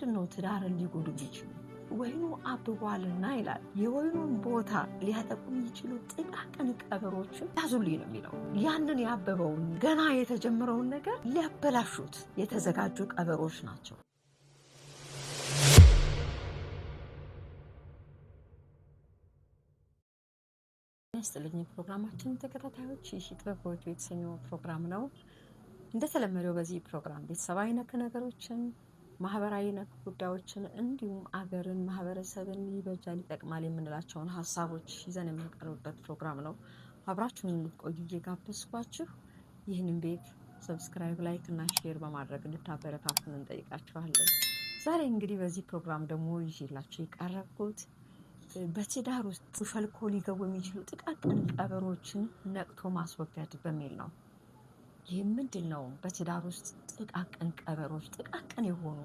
ምንድነው ትዳርን ሊጎዱ የሚችሉ? ወይኑ አብቧልና ይላል። የወይኑን ቦታ ሊያጠቁ የሚችሉ ጥቃቅን ቀበሮችን ያዙልኝ ነው የሚለው። ያንን ያበበውን ገና የተጀመረውን ነገር ሊያበላሹት የተዘጋጁ ቀበሮች ናቸው። ያስጥልኝ ፕሮግራማችን ተከታታዮች የጥበብ ጎጆ የተሰኘው ፕሮግራም ነው። እንደተለመደው በዚህ ፕሮግራም ቤተሰባዊ ነክ ነገሮችን፣ ማህበራዊ ነክ ጉዳዮችን እንዲሁም አገርን፣ ማህበረሰብን ይበጃል ይጠቅማል የምንላቸውን ሀሳቦች ይዘን የምንቀርብበት ፕሮግራም ነው። አብራችሁን እንድትቆዩ እየጋበዝኳችሁ ይህንን ቤት ሰብስክራይብ፣ ላይክ እና ሼር በማድረግ እንድታበረታቱን እንጠይቃችኋለን። ዛሬ እንግዲህ በዚህ ፕሮግራም ደግሞ ይዤላችሁ የቀረብኩት በትዳር ውስጥ ሸልኮ ሊገቡ የሚችሉ ጥቃቅን ቀበሮችን ነቅቶ ማስወገድ በሚል ነው። ይህ ምንድን ነው? በትዳር ውስጥ ጥቃቅን ቀበሮች፣ ጥቃቅን የሆኑ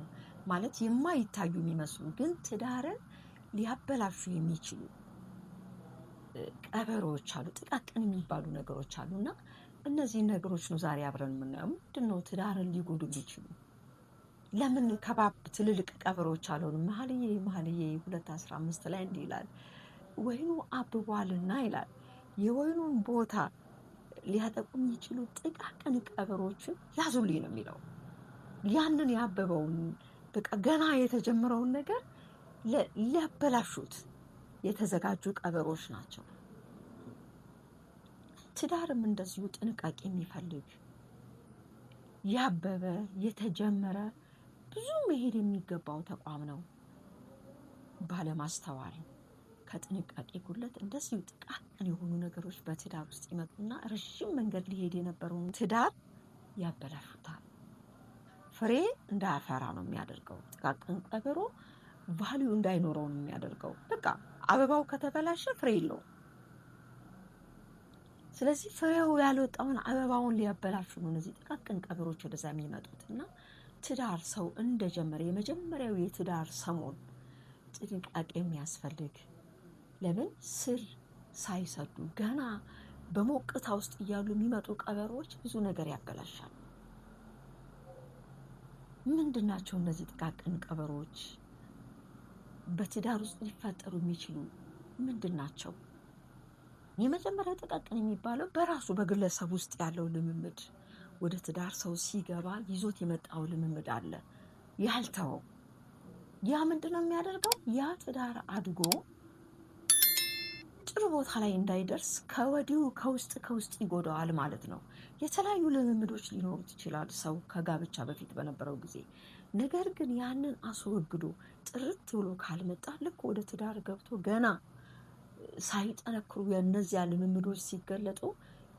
ማለት የማይታዩ የሚመስሉ ግን ትዳርን ሊያበላሹ የሚችሉ ቀበሮች አሉ። ጥቃቅን የሚባሉ ነገሮች አሉ እና እነዚህ ነገሮች ነው ዛሬ አብረን የምናየው። ምንድን ነው ትዳርን ሊጎዱ የሚችሉ? ለምን ከባብ ትልልቅ ቀበሮች አልሆኑም? መኃልየ 2:15 ላይ እንዲህ ይላል፣ ወይኑ አብቧልና ይላል። የወይኑን ቦታ ሊያጠቁ የሚችሉ ጥቃቅን ቀበሮችን ያዙልኝ ነው የሚለው። ያንን ያበበውን በቃ ገና የተጀመረውን ነገር ሊያበላሹት የተዘጋጁ ቀበሮች ናቸው። ትዳርም እንደዚሁ ጥንቃቄ የሚፈልግ ያበበ የተጀመረ ብዙ መሄድ የሚገባው ተቋም ነው። ባለማስተዋል ከጥንቃቄ ጉድለት እንደዚሁ ጥቃቅን የሆኑ ነገሮች በትዳር ውስጥ ይመጡና ረዥም መንገድ ሊሄድ የነበረውን ትዳር ያበላሹታል። ፍሬ እንዳያፈራ ነው የሚያደርገው። ጥቃቅን ቀበሮ ቫልዩ እንዳይኖረው ነው የሚያደርገው። በቃ አበባው ከተበላሸ ፍሬ የለውም። ስለዚህ ፍሬው ያልወጣውን አበባውን ሊያበላሹ ነው እነዚህ ጥቃቅን ቀበሮች ወደዛ የሚመጡት እና ትዳር ሰው እንደጀመረ የመጀመሪያው የትዳር ሰሞን ጥንቃቄ የሚያስፈልግ። ለምን ስር ሳይሰዱ ገና በሞቅታ ውስጥ እያሉ የሚመጡ ቀበሮች ብዙ ነገር ያበላሻሉ። ምንድናቸው እነዚህ ጥቃቅን ቀበሮች? በትዳር ውስጥ ሊፈጠሩ የሚችሉ ምንድናቸው? የመጀመሪያው ጥቃቅን የሚባለው በራሱ በግለሰብ ውስጥ ያለው ልምምድ። ወደ ትዳር ሰው ሲገባ ይዞት የመጣው ልምምድ አለ ያልተወው። ያ ምንድነው የሚያደርገው? ያ ትዳር አድጎ ጥሩ ቦታ ላይ እንዳይደርስ ከወዲሁ ከውስጥ ይጎዳዋል ማለት ነው። የተለያዩ ልምምዶች ሊኖሩት ይችላል ሰው ከጋብቻ በፊት በነበረው ጊዜ። ነገር ግን ያንን አስወግዶ ጥርት ብሎ ካልመጣ ልክ ወደ ትዳር ገብቶ ገና ሳይጠነክሩ የእነዚያ ልምምዶች ሲገለጡ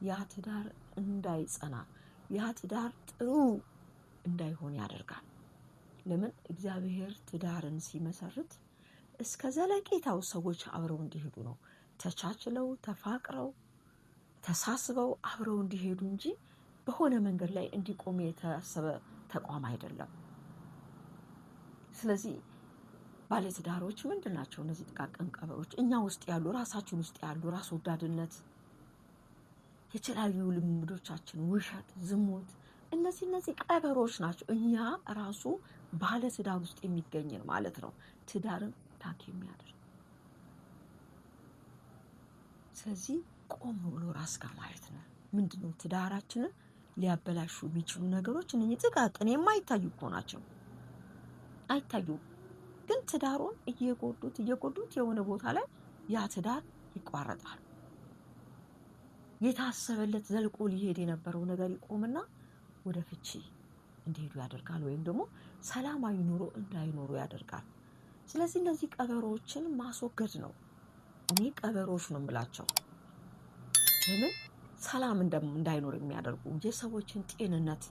ያ ትዳር እንዳይጸና፣ ያ ትዳር ጥሩ እንዳይሆን ያደርጋል። ለምን? እግዚአብሔር ትዳርን ሲመሰርት እስከ ዘለቄታው ሰዎች አብረው እንዲሄዱ ነው። ተቻችለው፣ ተፋቅረው፣ ተሳስበው አብረው እንዲሄዱ እንጂ በሆነ መንገድ ላይ እንዲቆም የታሰበ ተቋም አይደለም። ስለዚህ ባለትዳሮች ምንድናቸው እነዚህ ጥቃቅን ቀበሮች? እኛ ውስጥ ያሉ፣ ራሳችን ውስጥ ያሉ ራስ ወዳድነት፣ የተለያዩ ልምዶቻችን፣ ውሸት፣ ዝሙት፣ እነዚህ ቀበሮች ናቸው። እኛ ራሱ ባለትዳር ውስጥ የሚገኝን ማለት ነው ትዳርን ታክ የሚያደርግ። ስለዚህ ቆም ብሎ ራስ ጋር ማየት ነው። ምንድነው ትዳራችንን ሊያበላሹ የሚችሉ ነገሮች? እነዚህ ጥቃቅን የማይታዩ እኮ ናቸው። አይታዩም፣ ግን ትዳሩን እየጎዱት የሆነ ቦታ ላይ ያ ትዳር ይቋረጣል። የታሰበለት ዘልቆ ሊሄድ የነበረው ነገር ይቆምና ወደ ፍቺ እንዲሄዱ ያደርጋል፣ ወይም ደግሞ ሰላማዊ ኑሮ እንዳይኖሩ ያደርጋል። ስለዚህ እነዚህ ቀበሮችን ማስወገድ ነው። እኔ ቀበሮች ነው የምላቸው። ለምን? ሰላም እንዳይኖር የሚያደርጉ የሰዎችን ጤንነት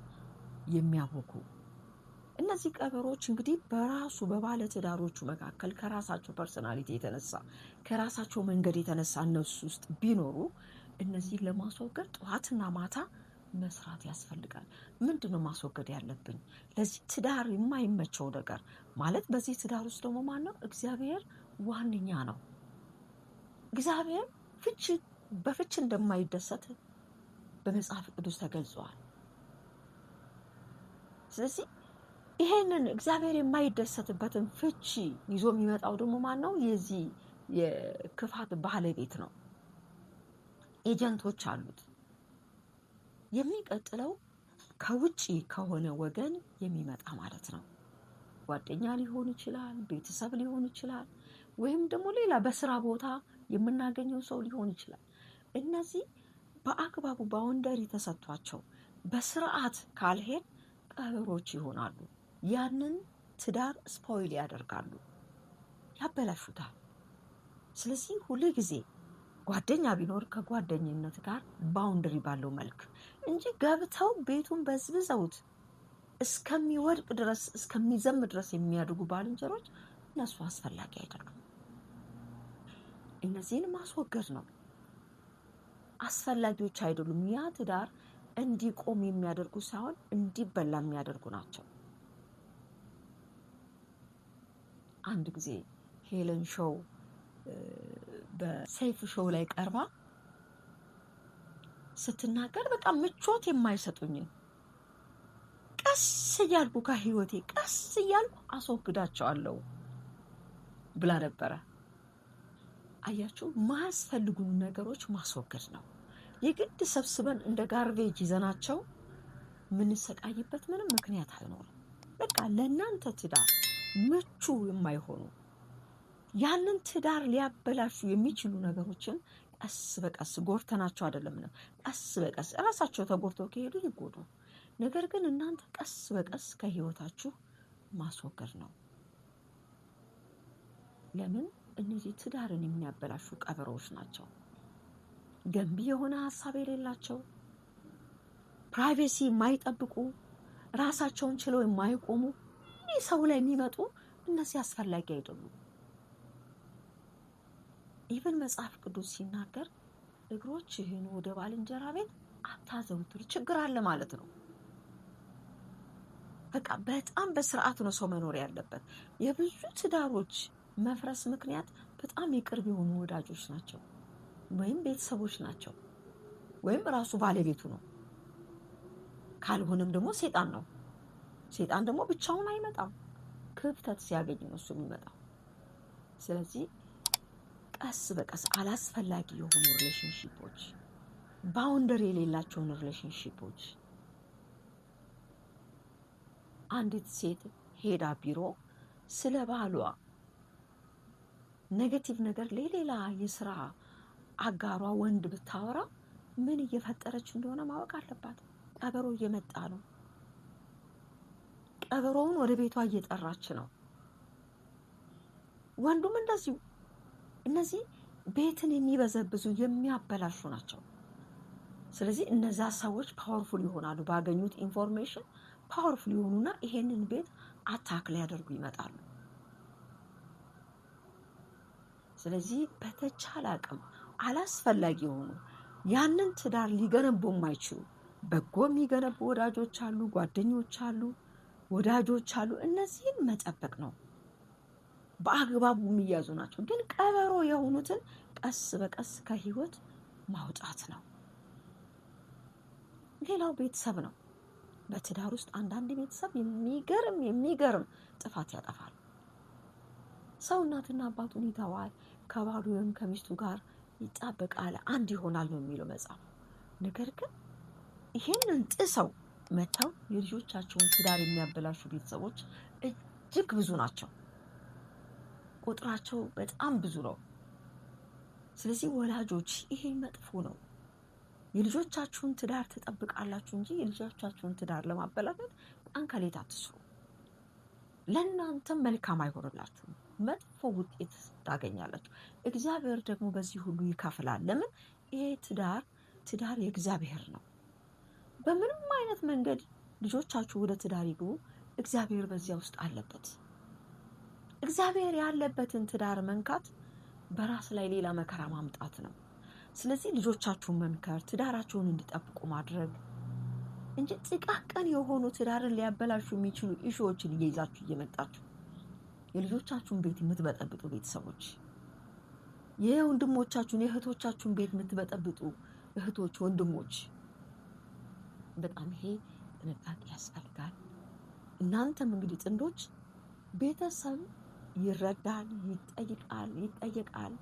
የሚያውኩ እነዚህ ቀበሮች እንግዲህ በራሱ በባለ ትዳሮቹ መካከል ከራሳቸው ፐርሰናሊቲ የተነሳ ከራሳቸው መንገድ የተነሳ እነሱ ውስጥ ቢኖሩ እነዚህን ለማስወገድ ጠዋትና ማታ መስራት ያስፈልጋል። ምንድነው ማስወገድ ያለብኝ? ለዚህ ትዳር የማይመቸው ነገር ማለት በዚህ ትዳር ውስጥ ደግሞ ማነው? እግዚአብሔር ዋነኛ ነው። እግዚአብሔር በፍቺ እንደማይደሰት በመጽሐፍ ቅዱስ ተገልጿል። ስለዚህ ይሄንን እግዚአብሔር የማይደሰትበትን ፍቺ ይዞ የሚመጣው ደግሞ ማን ነው? የዚህ የክፋት ባለቤት ነው። ኤጀንቶች አሉት። የሚቀጥለው ከውጪ ከሆነ ወገን የሚመጣ ማለት ነው። ጓደኛ ሊሆን ይችላል፣ ቤተሰብ ሊሆን ይችላል፣ ወይም ደግሞ ሌላ በስራ ቦታ የምናገኘው ሰው ሊሆን ይችላል። እነዚህ በአግባቡ ባውንደሪ ተሰጥቷቸው በስርዓት ካልሄድ ቀበሮች ይሆናሉ። ያንን ትዳር ስፖይል ያደርጋሉ፣ ያበላሹታል። ስለዚህ ሁሉ ጊዜ ጓደኛ ቢኖር ከጓደኝነት ጋር ባውንደሪ ባለው መልክ እንጂ ገብተው ቤቱን በዝብዘውት እስከሚወድቅ ድረስ እስከሚዘም ድረስ የሚያድጉ ባልንጀሮች እነሱ አስፈላጊ አይደሉም። እነዚህን ማስወገድ ነው። አስፈላጊዎች አይደሉም። ያ ትዳር እንዲቆም የሚያደርጉ ሳይሆን እንዲበላ የሚያደርጉ ናቸው። አንድ ጊዜ ሄለን ሾው በሰይፍ ሾው ላይ ቀርባ ስትናገር በቃ ምቾት የማይሰጡኝን ቀስ እያልኩ ከህይወቴ ቀስ እያልኩ አስወግዳቸዋለሁ ብላ ነበረ። አያችሁ፣ ማያስፈልጉን ነገሮች ማስወገድ ነው። የግድ ሰብስበን እንደ ጋርቤጅ ይዘናቸው የምንሰቃይበት ምንም ምክንያት አይኖርም። በቃ ለእናንተ ትዳር ምቹ የማይሆኑ ያንን ትዳር ሊያበላሹ የሚችሉ ነገሮችን ቀስ በቀስ ጎርተናቸው አይደለም ነው፣ ቀስ በቀስ እራሳቸው ተጎርተው ከሄዱ ይጎዱ። ነገር ግን እናንተ ቀስ በቀስ ከህይወታችሁ ማስወገድ ነው። ለምን? እነዚህ ትዳርን የሚያበላሹ ቀበሮች ናቸው። ገንቢ የሆነ ሀሳብ የሌላቸው፣ ፕራይቬሲ የማይጠብቁ፣ ራሳቸውን ችለው የማይቆሙ ሰው ላይ የሚመጡ እነዚህ አስፈላጊ አይደሉም። ኢቨን መጽሐፍ ቅዱስ ሲናገር እግሮችህን ወደ ባልንጀራ ቤት አታዘውትር፣ ችግር አለ ማለት ነው። በቃ በጣም በስርዓት ነው ሰው መኖር ያለበት። የብዙ ትዳሮች መፍረስ ምክንያት በጣም የቅርብ የሆኑ ወዳጆች ናቸው፣ ወይም ቤተሰቦች ናቸው፣ ወይም ራሱ ባለቤቱ ነው። ካልሆነም ደግሞ ሴጣን ነው። ሴጣን ደግሞ ብቻውን አይመጣም፣ ክፍተት ሲያገኝ ነው እሱ የሚመጣው። ስለዚህ ቀስ በቀስ አላስፈላጊ የሆኑ ሪሌሽንሺፖች፣ ባውንደሪ የሌላቸውን ሪሌሽንሺፖች። አንዲት ሴት ሄዳ ቢሮ ስለ ባሏ ኔጌቲቭ ነገር ለሌላ የስራ አጋሯ ወንድ ብታወራ ምን እየፈጠረች እንደሆነ ማወቅ አለባት። ቀበሮ እየመጣ ነው። ቀበሮውን ወደ ቤቷ እየጠራች ነው። ወንዱም እንደዚሁ። እነዚህ ቤትን የሚበዘብዙ የሚያበላሹ ናቸው። ስለዚህ እነዛ ሰዎች ፓወርፉል ይሆናሉ። ባገኙት ኢንፎርሜሽን ፓወርፉል ይሆኑና ይሄንን ቤት አታክ ሊያደርጉ ይመጣሉ። ስለዚህ በተቻለ አቅም አላስፈላጊ የሆኑ ያንን ትዳር ሊገነቡ የማይችሉ በጎ የሚገነቡ ወዳጆች አሉ፣ ጓደኞች አሉ፣ ወዳጆች አሉ። እነዚህን መጠበቅ ነው። በአግባቡ የሚያዙ ናቸው። ግን ቀበሮ የሆኑትን ቀስ በቀስ ከህይወት ማውጣት ነው። ሌላው ቤተሰብ ነው። በትዳር ውስጥ አንዳንድ ቤተሰብ የሚገርም ጥፋት ያጠፋል። ሰው እናትና አባቱን ይተዋል፣ ከባሉ ወይም ከሚስቱ ጋር ይጣበቃል፣ አንድ ይሆናል ነው የሚለው መጽሐፍ። ነገር ግን ይሄንን ጥሰው መተው የልጆቻቸውን ትዳር የሚያበላሹ ቤተሰቦች እጅግ ብዙ ናቸው። ቁጥራቸው በጣም ብዙ ነው። ስለዚህ ወላጆች ይሄ መጥፎ ነው። የልጆቻችሁን ትዳር ትጠብቃላችሁ እንጂ የልጆቻችሁን ትዳር ለማበላሸት ቀን ከሌት አትስሩ። ለእናንተም መልካም አይሆንላችሁም፣ መጥፎ ውጤት ታገኛላችሁ። እግዚአብሔር ደግሞ በዚህ ሁሉ ይከፍላል። ለምን? ይሄ ትዳር የእግዚአብሔር ነው። በምንም አይነት መንገድ ልጆቻችሁ ወደ ትዳር ይግቡ፣ እግዚአብሔር በዚያ ውስጥ አለበት። እግዚአብሔር ያለበትን ትዳር መንካት በራስ ላይ ሌላ መከራ ማምጣት ነው። ስለዚህ ልጆቻችሁን መምከር፣ ትዳራችሁን እንዲጠብቁ ማድረግ እንጂ ጥቃቅን የሆኑ ትዳርን ሊያበላሹ የሚችሉ ኢሹዎችን እየይዛችሁ እየመጣችሁ የልጆቻችሁን ቤት የምትበጠብጡ ቤተሰቦች፣ የወንድሞቻችሁን የእህቶቻችሁን ቤት የምትበጠብጡ እህቶች፣ ወንድሞች፣ በጣም ይሄ ጥንቃቄ ያስፈልጋል። እናንተም እንግዲህ ጥንዶች ቤተሰብ ይረዳል፣ ይጠይቃል፣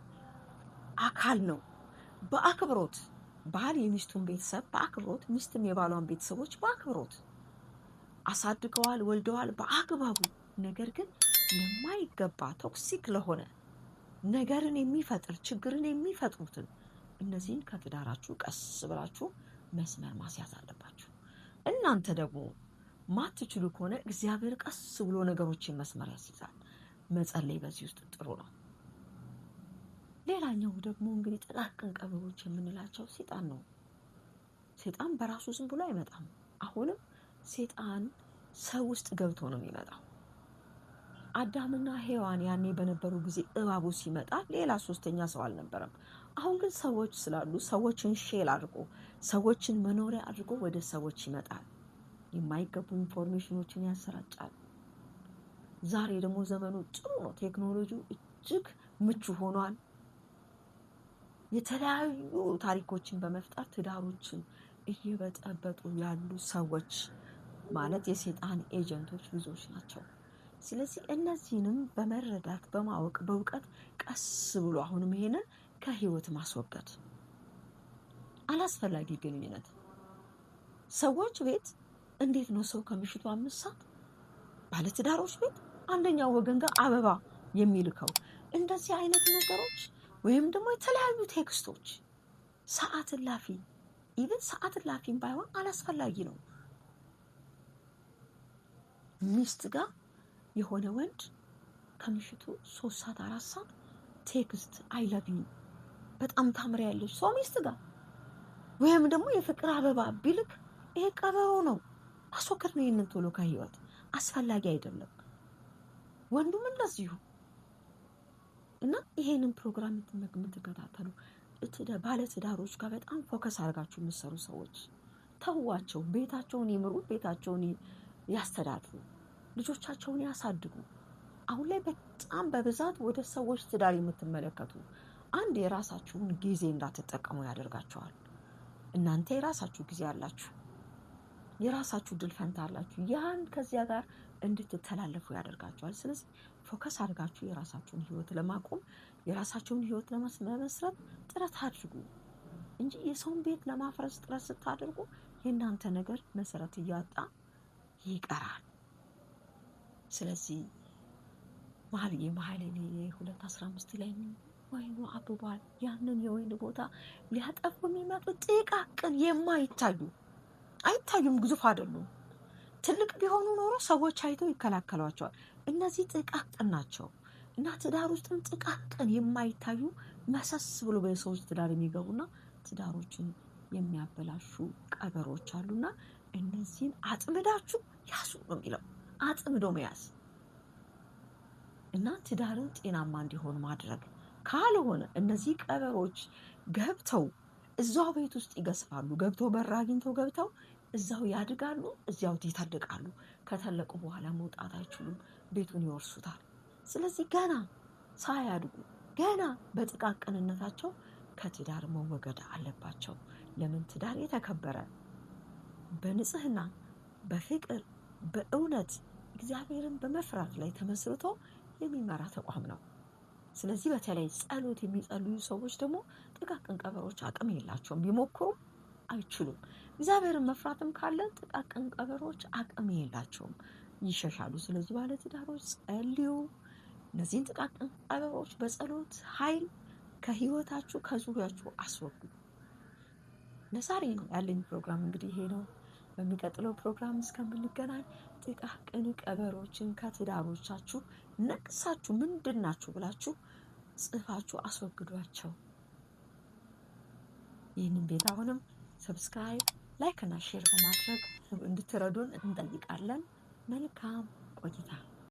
አካል ነው። በአክብሮት ባል የሚስቱን ቤተሰብ በአክብሮት፣ ሚስትም የባሏን ቤተሰቦች በአክብሮት አሳድገዋል፣ ወልደዋል በአግባቡ። ነገር ግን ለማይገባ ቶክሲክ ለሆነ ነገርን የሚፈጥር ችግርን የሚፈጥሩትን እነዚህን ከትዳራችሁ ቀስ ብላችሁ መስመር ማስያዝ አለባችሁ። እናንተ ደግሞ ማትችሉ ከሆነ እግዚአብሔር ቀስ ብሎ ነገሮችን መስመር ያስይዛል። መጸለይ በዚህ ውስጥ ጥሩ ነው። ሌላኛው ደግሞ እንግዲህ ጥቃቅን ቀበሮች የምንላቸው ሰይጣን ነው። ሰይጣን በራሱ ዝም ብሎ አይመጣም። አሁንም ሰይጣን ሰው ውስጥ ገብቶ ነው የሚመጣው። አዳምና ሔዋን ያኔ በነበሩ ጊዜ እባቡ ሲመጣ ሌላ ሶስተኛ ሰው አልነበረም። አሁን ግን ሰዎች ስላሉ ሰዎችን ሼል አድርጎ ሰዎችን መኖሪያ አድርጎ ወደ ሰዎች ይመጣል። የማይገቡ ኢንፎርሜሽኖችን ያሰራጫል። ዛሬ ደግሞ ዘመኑ ጥሩ ነው። ቴክኖሎጂው እጅግ ምቹ ሆኗል። የተለያዩ ታሪኮችን በመፍጠር ትዳሮችን እየበጠበጡ ያሉ ሰዎች ማለት የሰይጣን ኤጀንቶች ብዙዎች ናቸው። ስለዚህ እነዚህንም በመረዳት በማወቅ በእውቀት ቀስ ብሎ አሁንም ይሄንን ከህይወት ማስወገድ። አላስፈላጊ ግንኙነት ሰዎች ቤት እንዴት ነው ሰው ከምሽቱ 5 ሰዓት ባለትዳሮች ቤት አንደኛው ወገን ጋር አበባ የሚልከው? እንደዚህ አይነት ነገሮች ወይም ደግሞ የተለያዩ ቴክስቶች ሰዓት እላፊ ኢቭን ሰዓት እላፊም ባይሆን አላስፈላጊ ነው። ሚስት ጋር የሆነ ወንድ ከምሽቱ 3 ሰዓት 4 ሰዓት ቴክስት አይ ላቭ ዩ በጣም ታምሪያለሽ ሰው ሚስት ጋር ወይም ደግሞ የፍቅር አበባ ቢልክ ይሄ ቀበሮ ነው። ማስወገድ ነው። ይሄንን ቶሎ ከህይወት አስፈላጊ አይደለም። ወንዱም እንደዚሁ እና ይሄንን ፕሮግራም የምትከታተሉ ባለትዳሮች ጋር በጣም ፎከስ አድርጋችሁ የምትሰሩ ሰዎች ተዋቸው። ቤታቸውን ይምሩ፣ ቤታቸውን ያስተዳድሩ፣ ልጆቻቸውን ያሳድጉ። አሁን ላይ በጣም በብዛት ወደ ሰዎች ትዳር የምትመለከቱ አንድ የራሳችሁን ጊዜ እንዳትጠቀሙ ያደርጋቸዋል። እናንተ የራሳችሁ ጊዜ አላችሁ፣ የራሳችሁ ድል ፈንታ አላችሁ። ያን ከዚያ ጋር እንድትተላለፉ ያደርጋቸዋል። ስለዚህ ፎከስ አድርጋችሁ የራሳችሁን ህይወት ለማቆም የራሳችሁን ህይወት ለመስራት ጥረት አድርጉ እንጂ የሰውን ቤት ለማፍረስ ጥረት ስታደርጉ የእናንተ ነገር መሰረት እያጣ ይቀራል። ስለዚህ መኃልየ 2:15 ላይ ወይኑ አብቧል። ያንን የወይን ቦታ ሊያጠፉ የሚመጡ ጥቃቅን አይታዩም፣ ግዙፍ አይደሉም። ትልቅ ቢሆኑ ኖሮ ሰዎች አይተው ይከላከሏቸዋል። እነዚህ ጥቃቅን ናቸው እና ትዳር ውስጥም ጥቃቅን የማይታዩ መሰስ ብሎ በሰዎች ትዳር የሚገቡና ትዳሮችን የሚያበላሹ ቀበሮች አሉና እነዚህን አጥምዳችሁ ያዙ ነው የሚለው። አጥምዶ መያዝ እና ትዳርን ጤናማ እንዲሆን ማድረግ። ካልሆነ እነዚህ ቀበሮች ገብተው እዛው ቤት ውስጥ ይገስፋሉ። ገብተው በር አግኝተው ገብተው እዛው ያድጋሉ፣ እዚያው ይተልቃሉ። ከተለቁ በኋላ መውጣት አይችሉም፣ ቤቱን ይወርሱታል። ስለዚህ ገና ሳያድጉ ገና በጥቃቅንነታቸው ከትዳር መወገድ አለባቸው። ለምን? ትዳር የተከበረ በንጽህና በፍቅር በእውነት እግዚአብሔርን በመፍራት ላይ ተመስርቶ የሚመራ ተቋም ነው። ስለዚህ በተለይ ጸሎት የሚጸልዩ ሰዎች ደግሞ ጥቃቅን ቀበሮች አቅም የላቸውም፣ ቢሞክሩም አይችሉም። እግዚአብሔርን መፍራትም ካለ ጥቃቅን ቀበሮች አቅም የላቸውም፣ ይሸሻሉ። ስለዚህ ባለትዳሮች ጸልዩ። እነዚህን ጥቃቅን ቀበሮች በጸሎት ኃይል ከህይወታችሁ ከዙሪያችሁ አስወግዱ። ለዛሬ ነው ያለኝ ፕሮግራም እንግዲህ ይሄ ነው። በሚቀጥለው ፕሮግራም እስከምንገናኝ ጥቃቅን ቀበሮችን ከትዳሮቻችሁ ነቅሳችሁ ምንድናችሁ ብላችሁ ጽፋችሁ አስወግዷቸው። ይህንን ቤት አሁንም ሰብስክራይብ፣ ላይክ እና ሼር በማድረግ እንድትረዱን እንጠይቃለን። መልካም ቆይታ